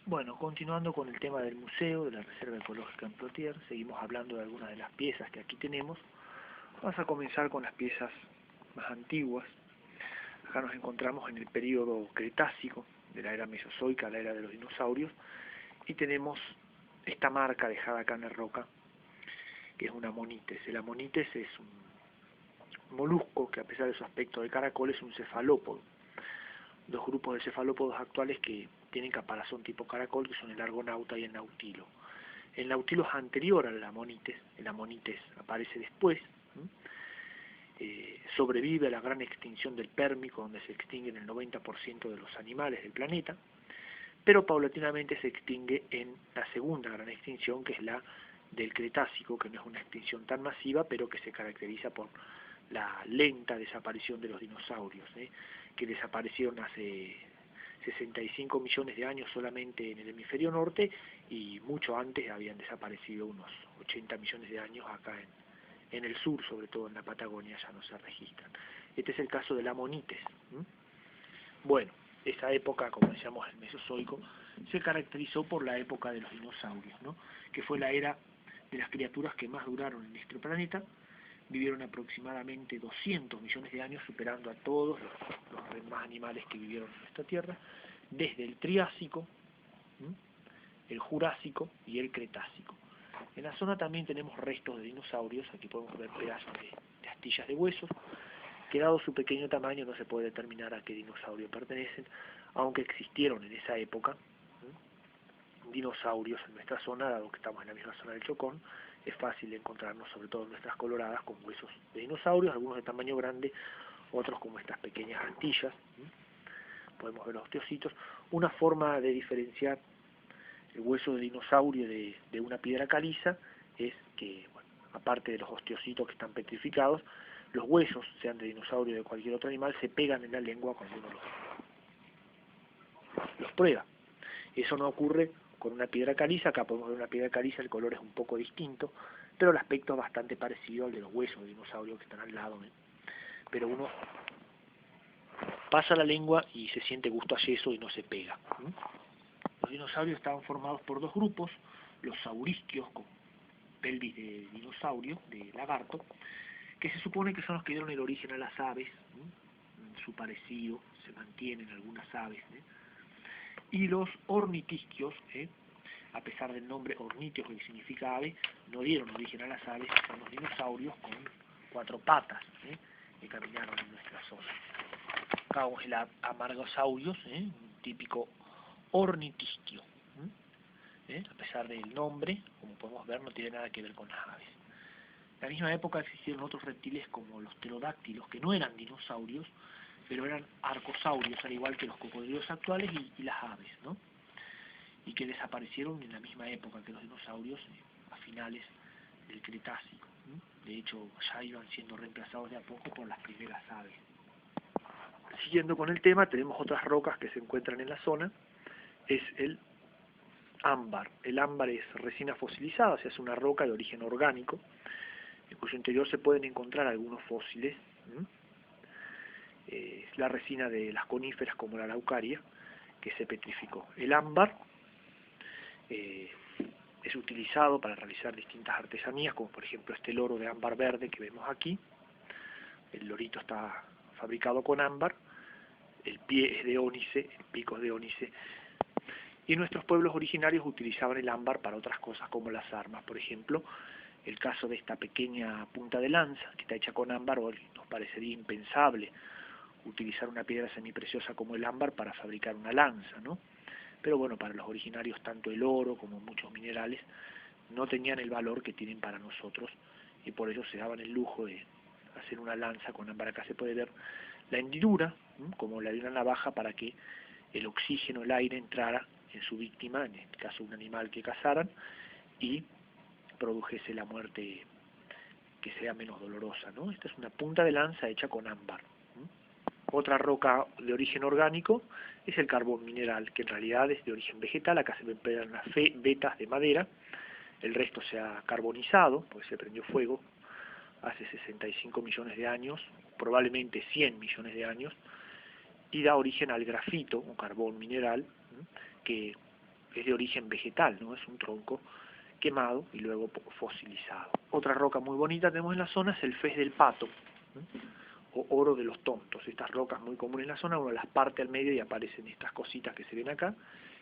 Bueno, continuando con el tema del museo, de la Reserva Ecológica en Plotier, seguimos hablando de algunas de las piezas que aquí tenemos. Vamos a comenzar con las piezas más antiguas. Acá nos encontramos en el período Cretácico, de la era Mesozoica a la era de los dinosaurios, y tenemos esta marca dejada acá en la roca, que es una amonites. El amonites es un molusco que, a pesar de su aspecto de caracol, es un cefalópodo. Dos grupos de cefalópodos actuales que tienen caparazón tipo caracol, que son el argonauta y el nautilo. El nautilo es anterior al amonites, el amonites aparece después. Sobrevive a la gran extinción del Pérmico, donde se extinguen el 90% de los animales del planeta, pero paulatinamente se extingue en la segunda gran extinción, que es la del Cretácico, que no es una extinción tan masiva, pero que se caracteriza por la lenta desaparición de los dinosaurios, que desaparecieron hace 65 millones de años solamente en el hemisferio norte, y mucho antes habían desaparecido unos 80 millones de años acá en el sur, sobre todo en la Patagonia, ya no se registran. Este es el caso del amonites. Bueno, esa época, como decíamos, el Mesozoico, se caracterizó por la época de los dinosaurios, que fue la era de las criaturas que más duraron en nuestro planeta. Vivieron aproximadamente 200 millones de años, superando a todos los demás animales que vivieron en nuestra Tierra, desde el Triásico, el Jurásico y el Cretácico. En la zona también tenemos restos de dinosaurios. Aquí podemos ver pedazos de astillas de huesos, que dado su pequeño tamaño no se puede determinar a qué dinosaurio pertenecen, aunque existieron en esa época dinosaurios en nuestra zona, dado que estamos en la misma zona del Chocón. Es fácil encontrarnos, sobre todo en nuestras coloradas, con huesos de dinosaurios, algunos de tamaño grande, otros como estas pequeñas astillas. Podemos ver los osteocitos. Una forma de diferenciar el hueso de dinosaurio de una piedra caliza es que, bueno, aparte de los osteocitos que están petrificados, los huesos, sean de dinosaurio o de cualquier otro animal, se pegan en la lengua cuando uno los prueba. Eso no ocurre con una piedra caliza. Acá podemos ver una piedra caliza, el color es un poco distinto, pero el aspecto es bastante parecido al de los huesos de dinosaurio que están al lado. Pero uno pasa la lengua y se siente gusto a yeso y no se pega. Los dinosaurios estaban formados por dos grupos: los saurisquios, con pelvis de dinosaurio, de lagarto, que se supone que son los que dieron el origen a las aves. Su parecido se mantiene en algunas aves. Y los ornitisquios, a pesar del nombre ornitios, que significa ave, no dieron origen a las aves, son los dinosaurios con cuatro patas, que caminaron en nuestra zona. Acá vemos el Amargosaurus, un típico ornitisquio. A pesar del nombre, como podemos ver, no tiene nada que ver con las aves. En la misma época existieron otros reptiles como los pterodáctilos, que no eran dinosaurios, pero eran arcosaurios, al igual que los cocodrilos actuales y las aves, y que desaparecieron en la misma época que los dinosaurios, a finales del Cretácico. De hecho, ya iban siendo reemplazados de a poco por las primeras aves. Siguiendo con el tema, tenemos otras rocas que se encuentran en la zona. Es el ámbar. El ámbar es resina fosilizada, o sea, es una roca de origen orgánico, en cuyo interior se pueden encontrar algunos fósiles. Es la resina de las coníferas como la araucaria que se petrificó. El ámbar es utilizado para realizar distintas artesanías, como por ejemplo este loro de ámbar verde que vemos aquí. El lorito está fabricado con ámbar, el pie es de ónice, el pico es de ónice, y nuestros pueblos originarios utilizaban el ámbar para otras cosas como las armas. Por ejemplo, el caso de esta pequeña punta de lanza que está hecha con ámbar. Hoy nos parecería impensable utilizar una piedra semipreciosa como el ámbar para fabricar una lanza, Pero bueno, para los originarios tanto el oro como muchos minerales no tenían el valor que tienen para nosotros, y por ello se daban el lujo de hacer una lanza con ámbar. Acá se puede ver la hendidura, como la de una navaja, para que el oxígeno, el aire, entrara en su víctima, en este caso un animal que cazaran, y produjese la muerte que sea menos dolorosa. Esta es una punta de lanza hecha con ámbar. Otra roca de origen orgánico es el carbón mineral, que en realidad es de origen vegetal. Acá se emplean las vetas de madera, el resto se ha carbonizado, pues se prendió fuego hace 65 millones de años, probablemente 100 millones de años, y da origen al grafito, un carbón mineral, que es de origen vegetal, ¿no? Es un tronco quemado y luego fosilizado. Otra roca muy bonita que tenemos en la zona es el Fez del Pato, ¿no? O oro de los tontos. Estas rocas muy comunes en la zona, uno las parte al medio y aparecen estas cositas que se ven acá,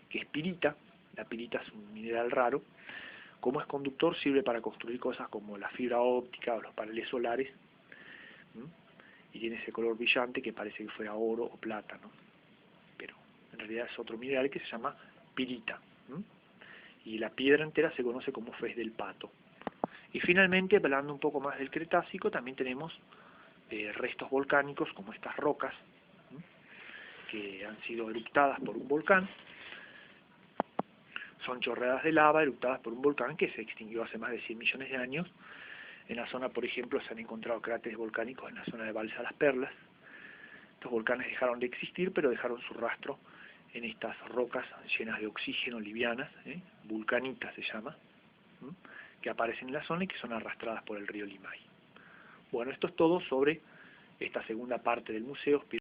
que es pirita. La pirita es un mineral raro. Como es conductor, sirve para construir cosas como la fibra óptica o los paneles solares, ¿no? Y tiene ese color brillante que parece que fuera oro o plata, ¿no? Pero en realidad es otro mineral que se llama pirita, ¿no? Y la piedra entera se conoce como Fez del Pato. Y finalmente, hablando un poco más del Cretácico, también tenemos restos volcánicos como estas rocas, ¿no? Que han sido eruptadas por un volcán. Son chorreadas de lava eruptadas por un volcán que se extinguió hace más de 100 millones de años. En la zona, por ejemplo, se han encontrado cráteres volcánicos en la zona de Balsa Las Perlas. Estos volcanes dejaron de existir, pero dejaron su rastro en estas rocas llenas de oxígeno, livianas, vulcanitas se llama, que aparecen en la zona y que son arrastradas por el río Limay. Bueno, esto es todo sobre esta segunda parte del museo.